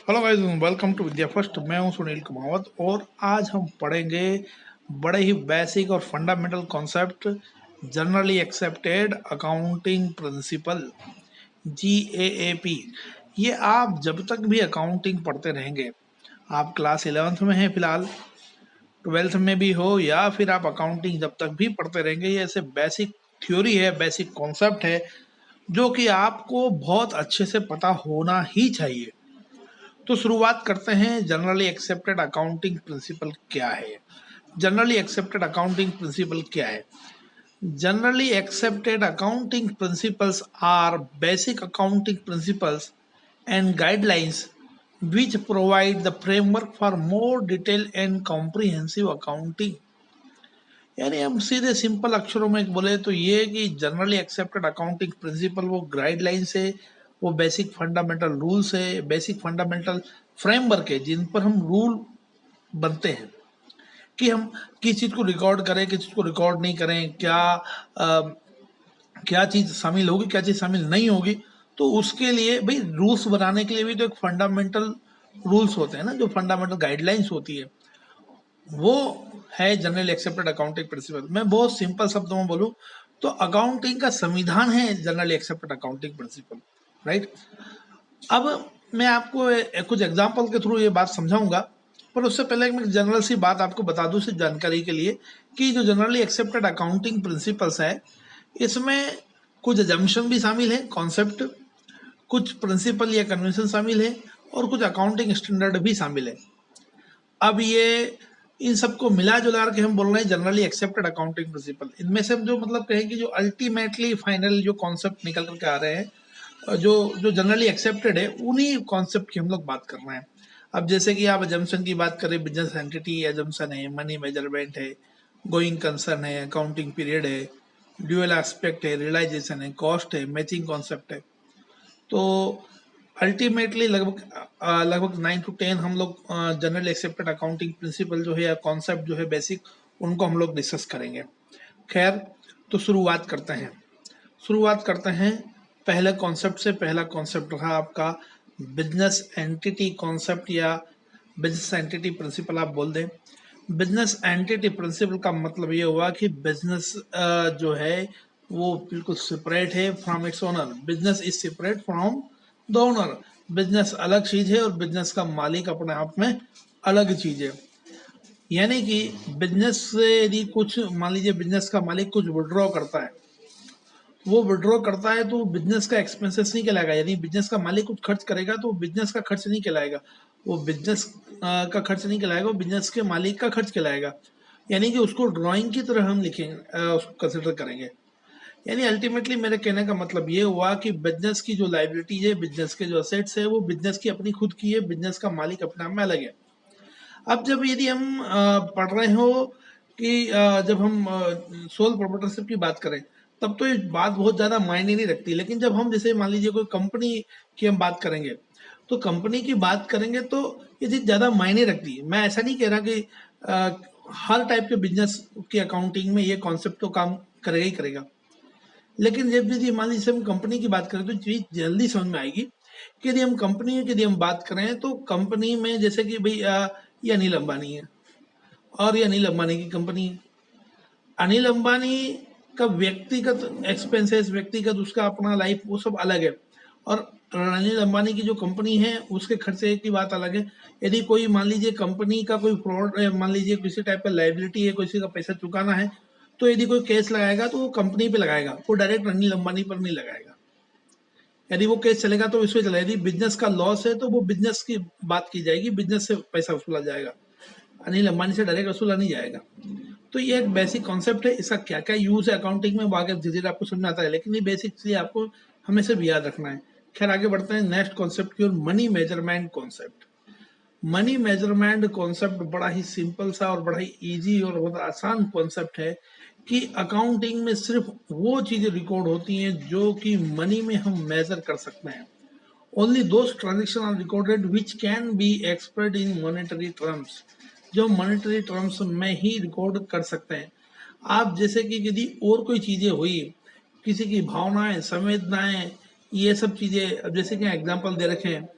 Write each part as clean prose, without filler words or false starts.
Hello guys, welcome to Vidya First. मैं हूं सुनील कुमावत और आज हम पढ़ेंगे बड़े ही बेसिक और fundamental concept generally accepted accounting principle GAAP। ये आप जब तक भी अकाउंटिंग पढ़ते रहेंगे, आप क्लास 11th में हैं फिलहाल, 12th में भी हो या फिर आप अकाउंटिंग जब तक भी पढ़ते रहेंगे, ये ऐसे बेसिक थ्योरी है, बेसिक कॉन्सेप्ट है जो कि आपको बहुत अच्छे से पता होना ही चाहिए। तो शुरुआत करते हैं, जनरली एक्सेप्टेड अकाउंटिंग प्रिंसिपल क्या है। जनरली एक्सेप्टेड अकाउंटिंग प्रिंसिपल क्या है? Generally accepted accounting principles are basic accounting principles and guidelines which provide the framework for more detailed and comprehensive accounting। यानी हम सीधे सिंपल अक्षरों में बोले तो ये कि जनरली एक्सेप्टेड अकाउंटिंग प्रिंसिपल वो गाइडलाइंस है, वो बेसिक फंडामेंटल रूल्स है, बेसिक फंडामेंटल फ्रेमवर्क है जिन पर हम रूल बनते हैं कि हम किस चीज़ को रिकॉर्ड करें, किस चीज़ को रिकॉर्ड नहीं करें, क्या चीज़ शामिल होगी, क्या चीज़ शामिल नहीं होगी। तो उसके लिए भाई रूल्स बनाने के लिए भी तो एक फंडामेंटल रूल्स होते हैं ना, जो फंडामेंटल गाइडलाइंस होती है, वो है जनरल एक्सेप्टेड अकाउंटिंग प्रिंसिपल। मैं बहुत सिंपल शब्दों में बोलूं तो अकाउंटिंग का संविधान है general accepted accounting principal, right. अब मैं आपको कुछ एग्जांपल के थ्रू ये बात समझाऊंगा, पर उससे पहले मैं जनरल सी बात आपको बता दूं सिर्फ जानकारी के लिए कि जो जनरली एक्सेप्टेड अकाउंटिंग प्रिंसिपल्स है, इसमें कुछ एजम्पशन भी शामिल है, कॉन्सेप्ट, कुछ प्रिंसिपल या कन्वेंशन शामिल है और कुछ अकाउंटिंग स्टैंडर्ड भी शामिल है। अब ये इन सबको मिला जुला के हम बोल रहे हैं जनरली एक्सेप्टेड अकाउंटिंग प्रिंसिपल। इनमें से हम जो मतलब कहें कि जो अल्टीमेटली फाइनल जो कॉन्सेप्ट निकल करके आ रहे हैं, जो जो जनरली एक्सेप्टेड है, उन्हीं कॉन्सेप्ट की हम लोग बात कर रहे हैं। अब जैसे कि आप एजम्पशन की बात करें, बिजनेस एंटिटी एजम्पशन है, मनी मेजरमेंट है, गोइंग कंसर्न है, अकाउंटिंग पीरियड है, ड्यूअल एस्पेक्ट है, रियलाइजेशन है, कॉस्ट है, मैचिंग कॉन्सेप्ट है। तो अल्टीमेटली लगभग 9 to 10 हम लोग जनरल एक्सेप्टेड अकाउंटिंग प्रिंसिपल जो है या कॉन्सेप्ट जो है बेसिक, उनको हम लोग डिस्कस करेंगे। खैर, तो शुरुआत करते हैं पहले कॉन्सेप्ट से। पहला कॉन्सेप्ट रहा आपका बिजनेस एंटिटी कॉन्सेप्ट या बिजनेस एंटिटी प्रिंसिपल आप बोल दें। बिजनेस एंटिटी प्रिंसिपल का मतलब ये हुआ कि बिजनेस जो है वो बिल्कुल सेपरेट है from its owner. Business is separate from the owner. Business अलग चीज है और बिजनेस का मालिक अपने आप में अलग चीज है। यानी कि बिजनेस से यदि कुछ, मान लीजिए बिजनेस का मालिक कुछ विड्रॉ करता है, वो विड्रॉ करता है तो बिजनेस का एक्सपेंसेस नहीं कहलाएगा। यानी बिजनेस का मालिक कुछ खर्च करेगा तो बिजनेस का खर्च नहीं कहलाएगा, वो बिजनेस का खर्च नहीं कहलाएगा, वो बिजनेस के मालिक का खर्च कहलाएगा। यानी कि उसको ड्राइंग की तरह हम लिखेंगे, उसको कंसिडर करेंगे। यानी अल्टीमेटली मेरे कहने का मतलब ये हुआ कि बिजनेस की जो लाइबिलिटीज है, बिजनेस के जो असेट्स है, वो बिजनेस की अपनी खुद की है, बिजनेस का मालिक अपने आप में अलग है। अब जब यदि हम पढ़ रहे हो कि जब हम सोल प्रोप्राइटरशिप की बात करें, तब तो ये बात बहुत ज़्यादा मायने नहीं रखती। लेकिन जब हम जैसे मान लीजिए कोई कंपनी की हम बात करेंगे, तो कंपनी की बात करेंगे तो ये चीज़ ज़्यादा मायने रखती है। मैं ऐसा नहीं कह रहा कि हर टाइप के बिजनेस की अकाउंटिंग में ये कॉन्सेप्ट तो काम करेगा ही करेगा। लेकिन जब यदि मान लीजिए हम कंपनी की बात करें तो चीज़ जल्दी समझ में आएगी कि यदि हम कंपनी की यदि हम बात करें तो कंपनी में जैसे कि भाई ये अनिल अंबानी है और ये अनिल अंबानी की कंपनी है। अनिल अंबानी का व्यक्तिगत एक्सपेंसेस, व्यक्तिगत उसका अपना लाइफ, वो सब अलग है। और अनिल अंबानी की जो कंपनी है उसके खर्चे की बात अलग है। यदि कोई मान लीजिए कंपनी का कोई फ्रॉड, मान लीजिए किसी टाइप का लाइबिलिटी है, किसी का पैसा चुकाना है, तो यदि कोई केस लगाएगा तो वो कंपनी पे लगाएगा, वो डायरेक्ट अनिल अंबानी पर नहीं लगाएगा। यदि वो केस चलेगा तो इसमें चलेगा। यदि बिजनेस का लॉस है तो वो बिजनेस की बात की जाएगी, बिजनेस से पैसा वसूला जाएगा, अनिल अंबानी से डायरेक्ट वसूला नहीं जाएगा। तो ये एक बेसिक कॉन्सेप्ट है। इसका क्या क्या यूज है अकाउंटिंग में, वो आगे धीरे धीरे आपको समझ में आता है, लेकिन ये बेसिक चीज आपको हमेशा भी याद रखना है। खैर, आगे बढ़ते हैं नेक्स्ट कॉन्सेप्ट की ओर, money measurement concept. Money measurement concept बड़ा ही सिंपल सा और बड़ा ही इजी और बहुत आसान कॉन्सेप्ट है कि अकाउंटिंग में सिर्फ वो चीजें रिकॉर्ड होती हैं जो कि मनी में हम मेजर कर सकते हैं। Only those transaction are recorded which can be expressed in monetary terms, जो मॉनेटरी टर्म्स में ही रिकॉर्ड कर सकते हैं आप। जैसे कि यदि और कोई चीजें हुई, किसी की भावनाएं, संवेदनाएं, ये सब चीजें, अब जैसे कि एग्जांपल दे रखे हैं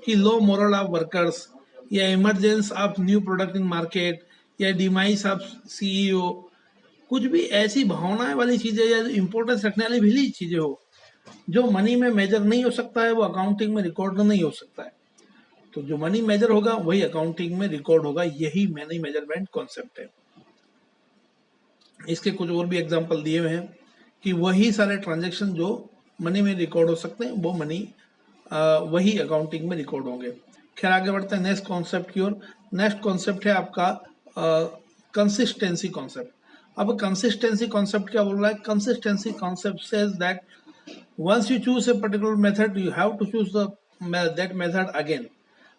कि लो मोरल ऑफ वर्कर्स या emergence of new product in market या डिमाइस ऑफ सीईओ, कुछ भी ऐसी भावनाएं वाली चीजें या इंपॉर्टेंस रखने वाली भी चीजें हो जो मनी में मेजर नहीं हो सकता है, वो अकाउंटिंग में रिकॉर्ड नहीं हो सकता है। तो जो मनी मेजर होगा वही अकाउंटिंग में रिकॉर्ड होगा, यही मनी मेजरमेंट कॉन्सेप्ट है। इसके कुछ और भी एग्जांपल दिए हुए हैं कि वही सारे ट्रांजैक्शन जो मनी में रिकॉर्ड हो सकते हैं वो मनी वही अकाउंटिंग में रिकॉर्ड होंगे। खैर आगे बढ़ते हैं नेक्स्ट कॉन्सेप्ट की ओर। नेक्स्ट कॉन्सेप्ट है आपका कंसिस्टेंसी कॉन्सेप्ट। अब कंसिस्टेंसी कॉन्सेप्ट क्या बोल रहा है? Consistency concept says that once you choose a particular method you have to choose that method again.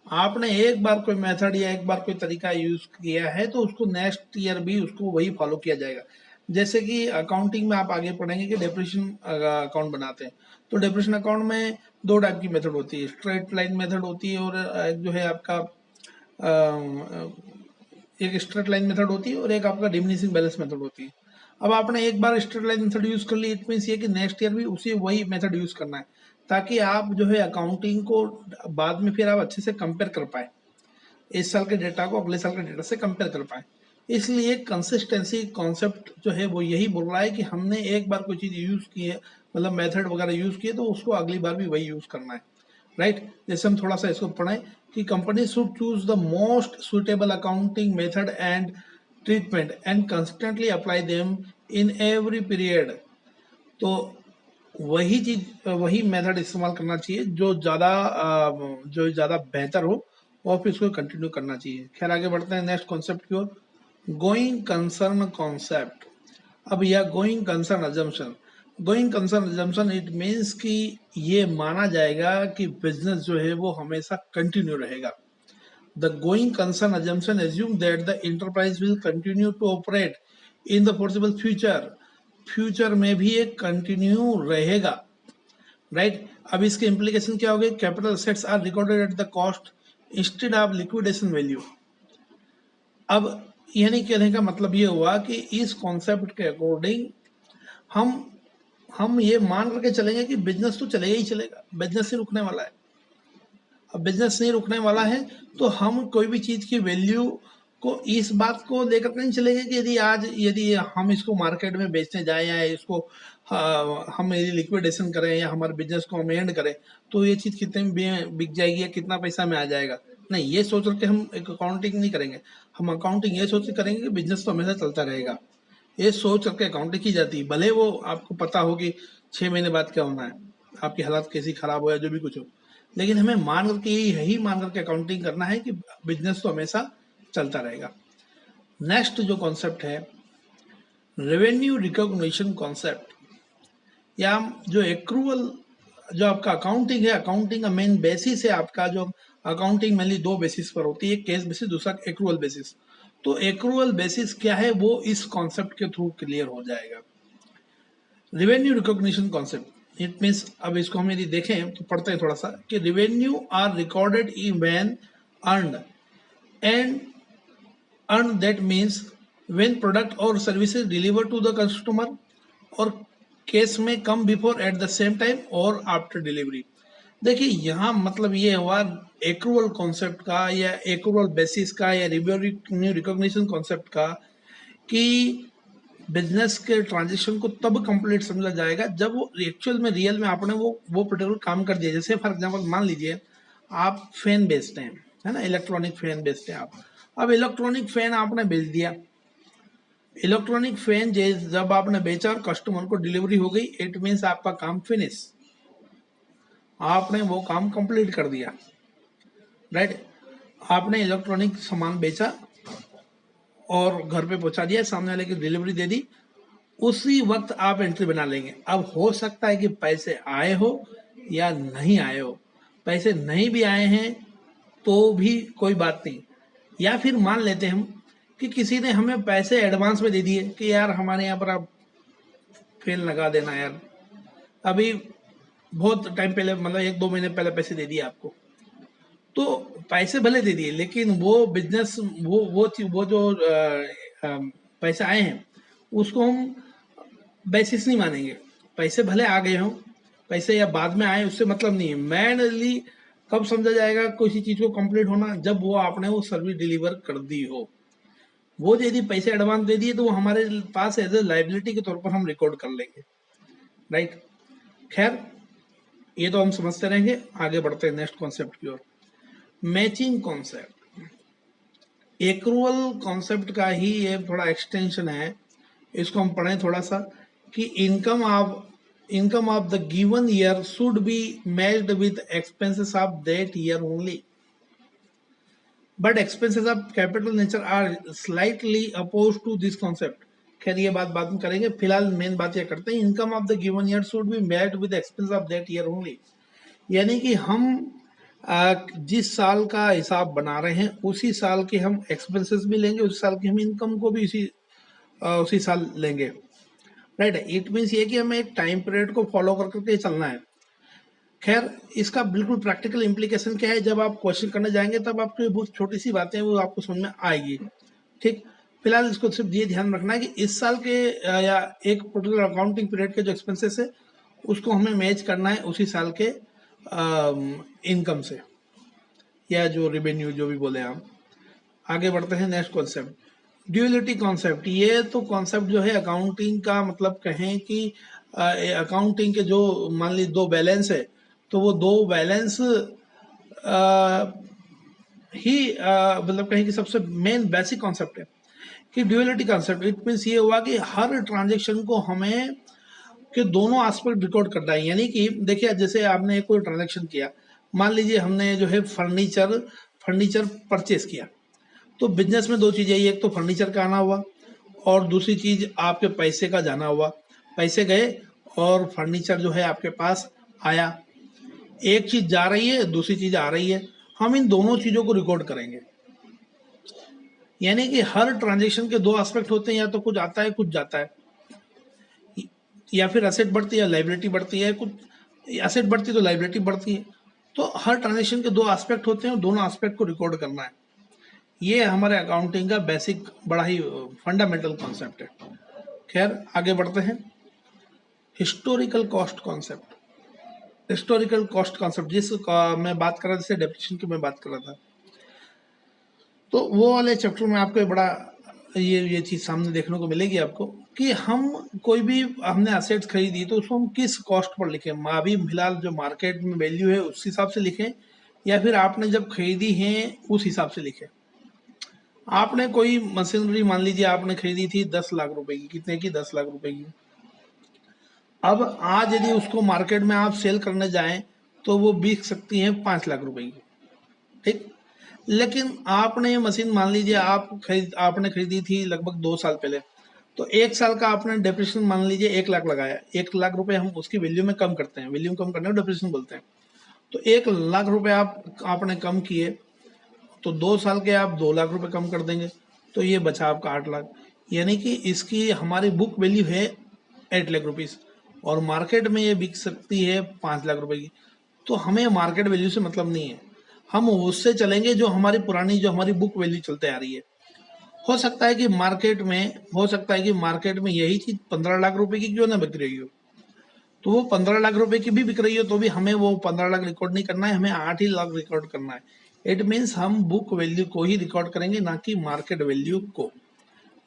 आपने एक बार कोई मेथड या एक बार कोई तरीका यूज किया है तो उसको नेक्स्ट ईयर भी उसको वही फॉलो किया जाएगा। जैसे कि अकाउंटिंग में आप आगे पढ़ेंगे कि डेप्रिसिएशन अकाउंट बनाते हैं, तो डेप्रिसिएशन अकाउंट में दो टाइप की मेथड होती है, स्ट्रेट लाइन मेथड होती है और एक जो है आपका एक स्ट्रेट लाइन मेथड होती है और एक आपका डिमिनिशिंग बैलेंस मेथड होती है। अब आपने एक बार स्ट्रेट लाइन मेथड यूज कर ली, इट मीन्स ये कि नेक्स्ट ईयर भी उसी वही मेथड यूज करना है ताकि आप जो है अकाउंटिंग को बाद में फिर आप अच्छे से कंपेयर कर पाए, इस साल के डेटा को अगले साल के डेटा से कंपेयर कर पाए। इसलिए कंसिस्टेंसी कॉन्सेप्ट जो है वो यही बोल रहा है कि हमने एक बार कोई चीज यूज की है, मतलब मेथड वगैरह यूज किए, तो उसको अगली बार भी वही यूज करना है, राइट। जैसे हम थोड़ा सा इसको पढ़ें कि company should choose the most suitable accounting method and treatment and constantly apply them in every period. तो वही चीज वही मेथड इस्तेमाल करना चाहिए जो ज़्यादा बेहतर हो और फिर उसको कंटिन्यू करना चाहिए। खैर आगे बढ़ते हैं नेक्स्ट कॉन्सेप्ट की ओर, गोइंग कंसर्न कॉन्सेप्ट। अब यह going concern assumption, going concern assumption it means कि ये माना जाएगा कि बिजनेस जो है वो हमेशा कंटिन्यू रहेगा। The going concern assumption assume that the enterprise will continue to operate in the foreseeable future, future में भी एक कंटिन्यू रहेगा, राइट। अब इसके इम्प्लीकेशन क्या हो गए? Capital assets are recorded at the cost instead of liquidation value. अब यानी कहने का मतलब ये हुआ कि इस कॉन्सेप्ट के अकॉर्डिंग हम हम ये मान करके चलेंगे कि बिजनेस तो चलेगा ही चलेगा, बिजनेस नहीं रुकने वाला है। अब बिजनेस नहीं रुकने वाला है तो हम कोई भी चीज की वैल्यू को इस बात को लेकर के नहीं चलेंगे कि यदि हम इसको मार्केट में बेचने जाए या इसको हम यदि लिक्विडेशन करें या हमारे बिजनेस को हम एंड करें तो ये चीज कितने में बिक जाएगी या कितना पैसा में आ जाएगा। नहीं, ये सोच करके हम एक अकाउंटिंग नहीं करेंगे। हम अकाउंटिंग ये सोच के करेंगे कि बिजनेस तो हमेशा चलता रहेगा। ये सोच करके अकाउंटिंग की जाती है, भले वो आपको पता हो कि 6 महीने बाद क्या होना है, आपकी हालात कैसी खराब हो या जो भी कुछ हो, लेकिन हमें मान करके यही मान करके अकाउंटिंग करना है कि बिजनेस तो हमेशा चलता रहेगा। नेक्स्ट जो कॉन्सेप्ट है रेवेन्यू रिकॉग्निशन कॉन्सेप्ट, या जो एक्रूवल, जो आपका अकाउंटिंग है, अकाउंटिंग का मेन बेसिस है आपका, जो अकाउंटिंग मेनली दो बेसिस पर होती है, केस बेसिस, दूसरा एक्रूवल बेसिस। तो एक्रूवल बेसिस क्या है वो इस कॉन्सेप्ट के थ्रू क्लियर हो जाएगा। Revenue recognition concept it means, अब इसको हम यदि देखें तो पढ़ते हैं थोड़ा सा कि revenue are recorded in when earned and earn that means when product और services deliver to the customer, और केस में come before at the same time और आफ्टर डिलीवरी। देखिए यहाँ मतलब ये हुआ एक्रूवल कॉन्सेप्ट का या एक्रूवल बेसिस का या रेवेन्यू रिकॉग्निशन कॉन्सेप्ट का कि बिजनेस के ट्रांजेक्शन को तब कंप्लीट समझा जाएगा जब वो एक्चुअल में रियल में आपने वो पर्टिकुलर काम कर दिया। जैसे फॉर एग्जांपल मान लीजिए आप फैन बेचते हैं, है ना, इलेक्ट्रॉनिक फैन बेचते हैं आप। अब इलेक्ट्रॉनिक फैन आपने बेच दिया, इलेक्ट्रॉनिक फैन जब आपने बेचा और कस्टमर को डिलीवरी हो गई, इट मीन्स आपका काम फिनिश, आपने वो काम कंप्लीट कर दिया, राइट। आपने इलेक्ट्रॉनिक सामान बेचा और घर पे पहुंचा दिया, सामने वाले की डिलीवरी दे दी, उसी वक्त आप एंट्री बना लेंगे। अब हो सकता है कि पैसे आए हो या नहीं आए हो, पैसे नहीं भी आए हैं तो भी कोई बात नहीं, या फिर मान लेते हम कि किसी ने हमें पैसे एडवांस में दे दिए कि यार हमारे यहाँ पर आप फैन लगा देना यार, अभी बहुत टाइम पहले, मतलब 1-2 महीने पहले पैसे दे दिए आपको, तो पैसे भले दे दिए लेकिन वो बिजनेस वो जो पैसे आए हैं उसको हम बेसिस नहीं मानेंगे। पैसे भले आ गए हों, पैसे या बाद में आए उससे मतलब नहीं है। मैनली कब समझा जाएगा किसी चीज को कंप्लीट होना? जब वो आपने वो सर्विस डिलीवर कर दी हो। वो यदि पैसे एडवांस दे दिए तो वो हमारे पास एज ए लाइबिलिटी के तौर पर हम रिकॉर्ड कर लेंगे, राइट। खैर, ये तो हम समझते रहेंगे। आगे बढ़ते हैं नेक्स्ट कॉन्सेप्ट की ओर। मैचिंग कॉन्सेप्ट एक्रूअल कॉन्सेप्ट का ही ये थोड़ा एक्सटेंशन है। इसको हम पढ़ें थोड़ा सा कि income of the given year should be matched with expenses of that year only, but expenses of capital nature are slightly oppose to this concept. खैर, ये बात बाद में करेंगे, फिलहाल मेन बात ये करते हैं। Income of the given year should be matched with expense of that year only, यानी कि हम जिस साल का हिसाब बना रहे हैं उसी साल के हम एक्सपेंसेस भी लेंगे, उसी साल की हम इनकम को भी उसी साल लेंगे, राइट। इट मीन्स ये कि हमें एक टाइम पीरियड को फॉलो करके चलना है। खैर, इसका बिल्कुल प्रैक्टिकल इम्प्लीकेशन क्या है, जब आप क्वेश्चन करने जाएंगे तब आपको बहुत छोटी सी बातें वो आपको समझ में आएगी, ठीक। फिलहाल इसको सिर्फ ये ध्यान रखना है कि इस साल के या एक पर्टिकुलर अकाउंटिंग पीरियड के जो एक्सपेंसेस है उसको हमें मैच करना है उसी साल के इनकम से, या जो रेवेन्यू जो भी बोले आप। आगे बढ़ते हैं नेक्स्ट कॉन्सेप्ट, ड्यूअलिटी कॉन्सेप्ट। ये तो कॉन्सेप्ट जो है अकाउंटिंग का, मतलब कहें कि अकाउंटिंग के जो मान ली दो बैलेंस है तो वो दो बैलेंस ही मतलब कहें कि सबसे मेन बेसिक कॉन्सेप्ट है कि ड्यूअलिटी कॉन्सेप्ट। इट मीन्स ये हुआ कि हर ट्रांजेक्शन को हमें के दोनों एस्पेक्ट रिकॉर्ड करना है। यानी कि देखिए, जैसे आपने कोई ट्रांजेक्शन किया, मान लीजिए हमने जो है फर्नीचर परचेस किया, तो बिजनेस में दो चीजें, एक तो फर्नीचर का आना हुआ और दूसरी चीज आपके पैसे का जाना हुआ। पैसे गए और फर्नीचर जो है आपके पास आया। एक चीज जा रही है, दूसरी चीज आ रही है, हम इन दोनों चीजों को रिकॉर्ड करेंगे। यानी कि हर ट्रांजेक्शन के दो एस्पेक्ट होते हैं, या तो कुछ आता है कुछ जाता है, या फिर एसेट बढ़ती है लाइबिलिटी बढ़ती है, कुछ एसेट बढ़ती है तो लाइबिलिटी बढ़ती है। तो हर ट्रांजेक्शन के दो एस्पेक्ट होते हैं और दोनों एस्पेक्ट को रिकॉर्ड करना है। ये हमारे अकाउंटिंग का बेसिक बड़ा ही फंडामेंटल कॉन्सेप्ट है। खैर, आगे बढ़ते हैं। Historical cost concept, historical cost concept मैं बात कर रहा था, जैसे डेप्रिसिएशन की मैं बात कर रहा था, तो वो वाले चैप्टर में आपको बड़ा ये चीज सामने देखने को मिलेगी आपको कि हम कोई भी हमने एसेट्स खरीदी तो उसको हम किस कॉस्ट पर लिखें। अभी फिलहाल जो मार्केट में वैल्यू है उस हिसाब से लिखें, या फिर आपने जब खरीदी है उस हिसाब से लिखें। आपने कोई मशीनरी मान लीजिए आपने खरीदी थी 10 लाख रुपए की, कितने की? 10 लाख रुपए की। अब आज यदि उसको मार्केट में आप सेल करने जाएं तो वो बिक सकती है 5 लाख रुपए की, ठीक। लेकिन आपने ये मशीन मान लीजिए आपने खरीदी थी लगभग 2 साल पहले, तो 1 साल का आपने डेप्रिसिएशन मान लीजिए 1 लाख लगाया। 1 लाख रुपए हम उसकी वैल्यू में कम करते हैं, वैल्यू कम करने को डेप्रिसिएशन बोलते हैं। तो 1 लाख रुपए आपने कम किए, तो 2 साल के आप 2 लाख रुपए कम कर देंगे, तो ये बचा आपका 8 लाख। यानी कि इसकी हमारी बुक वैल्यू है 8 लाख रुपीज, और मार्केट में ये बिक सकती है 5 लाख रुपए की। तो हमें मार्केट वैल्यू से मतलब नहीं है, हम उससे चलेंगे जो हमारी पुरानी जो हमारी बुक वैल्यू चलते आ रही है। हो सकता है कि मार्केट में यही चीज 15 लाख रुपए की क्यों ना बिक रही हो, तो वो 15 लाख रुपए की भी बिक रही हो तो भी हमें वो 15 लाख रिकॉर्ड नहीं करना है, हमें 8 ही लाख रिकॉर्ड करना है। इट मीन्स हम बुक वैल्यू को ही रिकॉर्ड करेंगे, ना कि मार्केट वैल्यू को,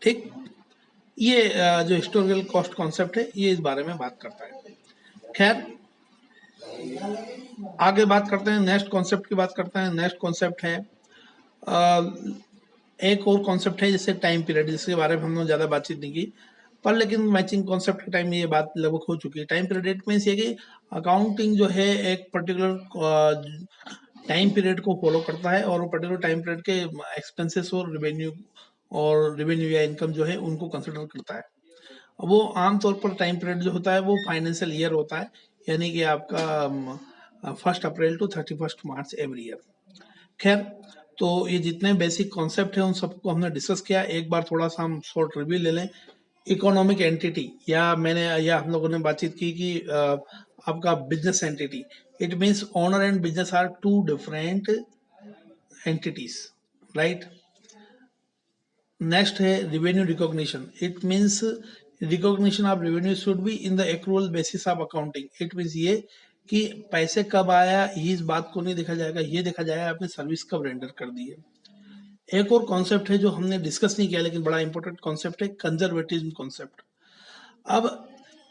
ठीक। ये जो हिस्टोरिकल कॉस्ट कॉन्सेप्ट है ये इस बारे में बात करता है। खैर, आगे बात करते हैं, नेक्स्ट कॉन्सेप्ट की बात करते हैं। नेक्स्ट कॉन्सेप्ट है एक और कॉन्सेप्ट है जैसे टाइम पीरियड, जिसके बारे में हमने ज़्यादा बातचीत नहीं की, पर लेकिन मैचिंग कॉन्सेप्ट के टाइम में ये बात लगभग हो चुकी है। टाइम पीरियड मीन्स ये कि अकाउंटिंग जो है एक पर्टिकुलर टाइम पीरियड को फॉलो करता है, और वो पर्टिकुलर टाइम पीरियड के एक्सपेंसेस और रेवेन्यू या इनकम जो है उनको कंसिडर करता है। वो आमतौर पर टाइम पीरियड जो होता है वो फाइनेंशियल ईयर होता है, यानी कि आपका 1 अप्रैल टू 31 मार्च एवरी ईयर। खैर, तो ये जितने बेसिक कॉन्सेप्ट है उन सबको हमने डिस्कस किया। एक बार थोड़ा सा हम शॉर्ट रिव्यू ले लें। इकोनॉमिक एंटिटी, या हम लोगों ने बातचीत की कि आपका business entity, it means owner and business are two different entities, right. Next है revenue recognition, it means recognition of revenue should be in the accrual basis of accounting. It means ये कि पैसे कब आया, ये इस बात को नहीं देखा जाएगा, ये देखा जाएगा आपने सर्विस कब रेंडर कर दी है। एक और कॉन्सेप्ट है जो हमने डिस्कस नहीं किया लेकिन बड़ा इंपॉर्टेंट कॉन्सेप्ट है, कंजर्वेटिज्म कॉन्सेप्ट। अब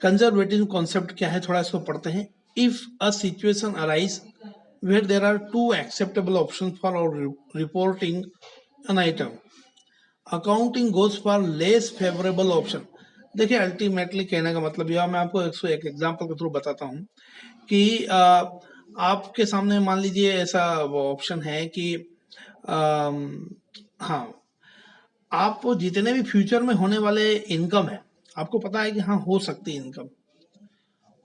कंजर्वेटिज्म कॉन्सेप्ट क्या है, थोड़ा इसको पढ़ते हैं। If a situation arise where there are two acceptable option for reporting an item, accounting goes for less favourable option. देखिए अल्टीमेटली कहने का मतलब यह, मैं आपको एक एग्जांपल के थ्रू बताता हूँ कि आपके सामने मान लीजिए ऐसा ऑप्शन है कि हाँ, आप जितने भी फ्यूचर में होने वाले इनकम है, आपको पता है कि हाँ हो सकती है इनकम,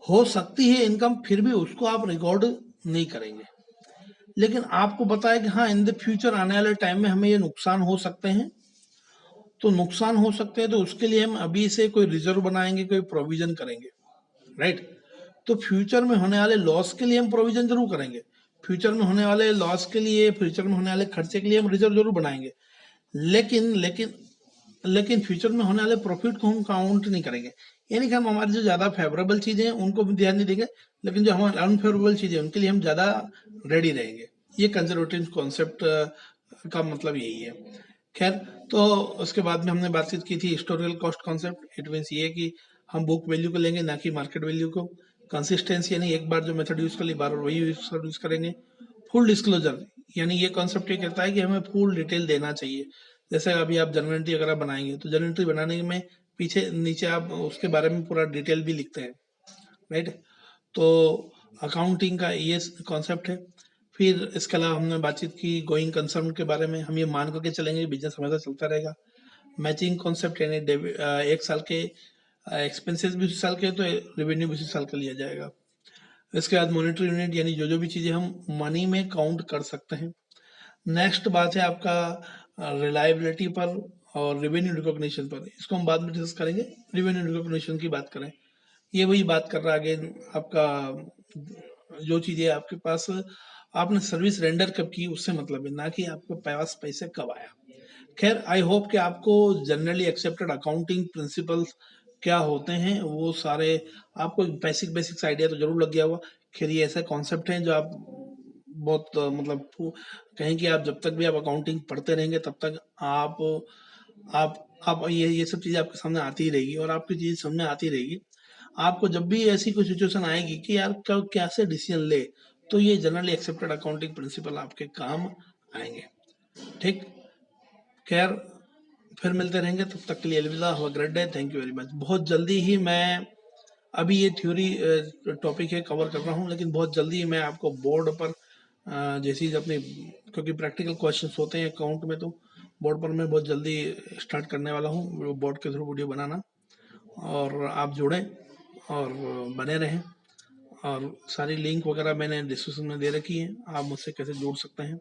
हो सकती है इनकम, फिर भी उसको आप रिकॉर्ड नहीं करेंगे। लेकिन आपको पता है कि हाँ इन द फ्यूचर आने वाले टाइम में हमें ये नुकसान हो सकते हैं, तो नुकसान हो सकते हैं तो उसके लिए हम अभी से कोई रिजर्व बनाएंगे, कोई प्रोविजन करेंगे, राइट। तो फ्यूचर में होने वाले लॉस के लिए हम प्रोविजन जरूर करेंगे, फ्यूचर में होने वाले लॉस के लिए, फ्यूचर में होने वाले खर्चे के लिए हम रिजर्व जरूर बनाएंगे। लेकिन लेकिन लेकिन फ्यूचर में होने वाले प्रॉफिट को हम काउंट नहीं करेंगे। यानी कि हम हमारी जो ज्यादा फेवरेबल चीजें हैं उनको भी ध्यान नहीं देंगे, लेकिन जो हमारे अनफेवरेबल चीजें हैं उनके लिए हम ज्यादा रेडी रहेंगे। ये कंजर्वेटिव कॉन्सेप्ट का मतलब यही है। खैर, तो उसके बाद में हमने बातचीत की थी historical cost concept. It means ये कि हम बुक वैल्यू को लेंगे ना कि मार्केट वैल्यू को। कंसिस्टेंसी यानी एक बार जो मेथड यूज कर ली बार बार वही यूज करेंगे। फुल डिस्क्लोजर यानी ये कॉन्सेप्ट ये कहता है कि हमें फुल डिटेल देना चाहिए। जैसे अभी आप जर्नल एंट्री अगर आप बनाएंगे तो जर्नल एंट्री बनाने में पीछे नीचे आप उसके बारे में पूरा डिटेल भी लिखते हैं, राइट। तो अकाउंटिंग का ये कॉन्सेप्ट है। फिर इसके अलावा हमने बातचीत की गोइंग कंसर्न के बारे में। हम ये मान करके चलेंगे बिजनेस हमेशा चलता रहेगा। मैचिंग कॉन्सेप्ट यानी एक साल के एक्सपेंसेस भी उसी साल के तो रेवेन्यू भी उसी साल का लिया जाएगा। इसके बाद मॉनिटरी यूनिट यानी जो जो भी चीज़ें हम मनी में काउंट कर सकते हैं। नेक्स्ट बात है आपका रिलायबिलिटी पर और रेवेन्यू रिकॉग्निशन पर। इसको हम बाद में डिस्कस करेंगे। रेवेन्यू रिकॉग्निशन की बात करें, ये वही बात कर रहा है अगेन आपका, जो चीज़ें आपके पास आपने सर्विस रेंडर कब की उससे मतलब है, ना कि आपके पास पैसे कब आया। खैर, आई होप कि आपको जनरली एक्सेप्टेड अकाउंटिंग प्रिंसिपल्स क्या होते हैं वो सारे आपको बेसिक बेसिक्स आइडिया तो जरूर लग गया होगा। खैर, ये ऐसा कॉन्सेप्ट है जो आप बहुत मतलब कहें कि आप जब तक भी आप अकाउंटिंग पढ़ते रहेंगे तब तक आप ये सब चीज़ें आपके सामने आती ही रहेगी और आपकी चीज़ सामने आती रहेगी। आपको जब भी ऐसी कोई सिचुएशन आएगी कि यार कब कैसे डिसीजन ले, तो ये जनरली एक्सेप्टेड अकाउंटिंग प्रिंसिपल आपके काम आएंगे। ठीक। खैर, फिर मिलते रहेंगे, तब तक के लिए अलविदा, have a great day, thank you very much. बहुत जल्दी ही मैं अभी ये थ्योरी टॉपिक है कवर कर रहा हूँ, लेकिन बहुत जल्दी ही मैं आपको बोर्ड पर जैसे ही अपने, क्योंकि प्रैक्टिकल क्वेश्चंस होते हैं अकाउंट में, तो बोर्ड पर मैं बहुत जल्दी स्टार्ट करने वाला हूँ बोर्ड के थ्रू वीडियो बनाना। और आप जुड़ें और बने रहें। और सारी लिंक वगैरह मैंने डिस्क्रिप्शन में दे रखी है, आप मुझसे कैसे जुड़ सकते हैं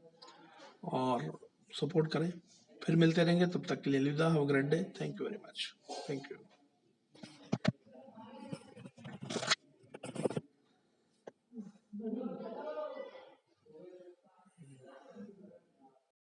और सपोर्ट करें। फिर मिलते रहेंगे, तब तक के लिए अलविदा, have a great day, thank you very much, thank you.